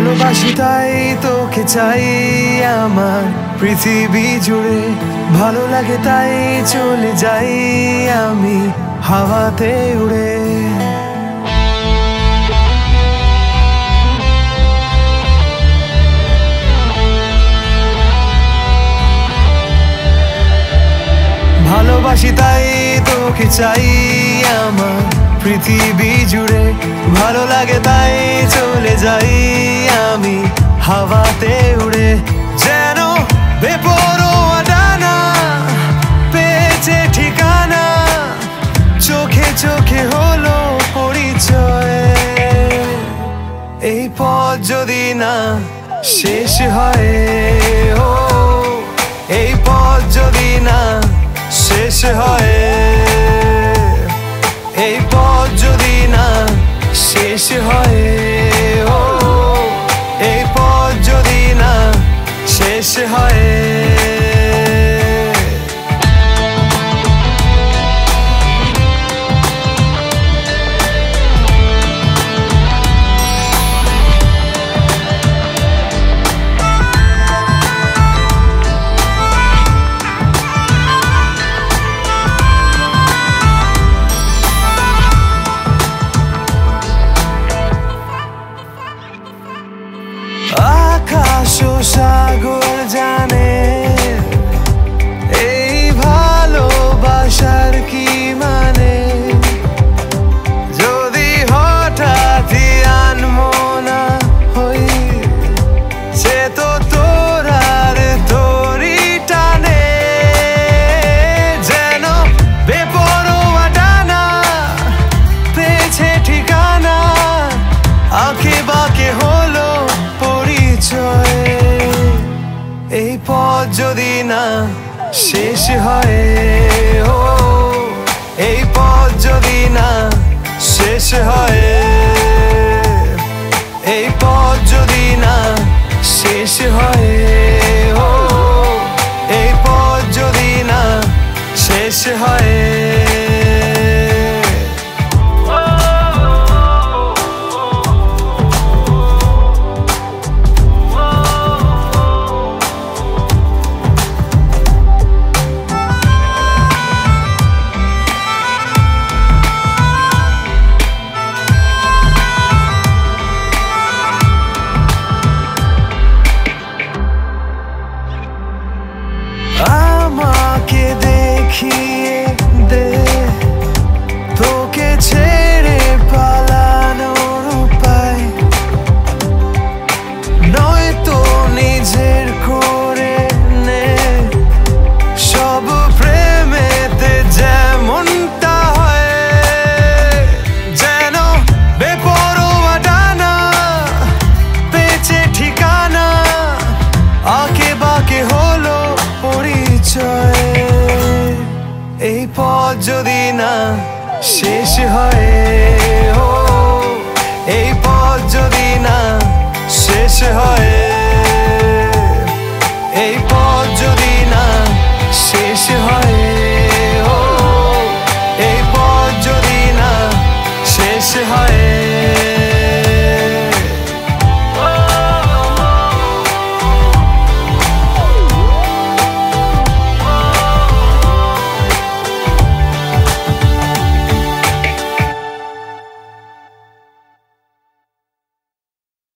ভালোবাসি তাই তোকে চাই আমার পৃথিবী জুড়ে, ভালো লাগে তাই চলে যাই আমি হাওয়াতে উড়ে। ভালোবাসি তাই তোকে চাই আমার পৃথিবী জুড়ে, ভালো লাগে তাই চলে যাই আমি হাওয়াতে উড়ে। যেন বেপরোয়া ডানা পেয়েছে ঠিকানা, চোখে চোখে হলো পরিচয়। এই পথ যদি না শেষ হয়, ও এই পথ যদি না শেষ হয়, এই পথ যদি না শেষ হয়, ও এই পথ যদি না শেষ হয়। আকাশ ও সাগর জানে এই ভালোবাসার কি মানে, যদি হঠাৎই আনমনা হই সে তো তোর আর তোরই টানে। যেন বেপরোয়া ডানা পেয়েছে ঠিকানা, আঁকে বাঁকে হলো পরিচয়। এই পথ যদি না শেষ হয়, ও এই পথ যদি না শেষ হয়, এই পথ যদি না শেষ হয়, ও এই পথ যদি না শেষ হয়। আমাকে দেখিয়ে দে তোকে ছেড়ে পালানোর উপায়, নয়তো নিজের করে নে সব প্রেমেতে যেমনটা হয়। যেন বেপরোয়া ডানা পেয়েছে ঠিকানা, আঁকে বাঁকে হলো পরিচয়। এই পথ যদি না শেষ হয়, ও এই পথ যদি না শেষ হয়।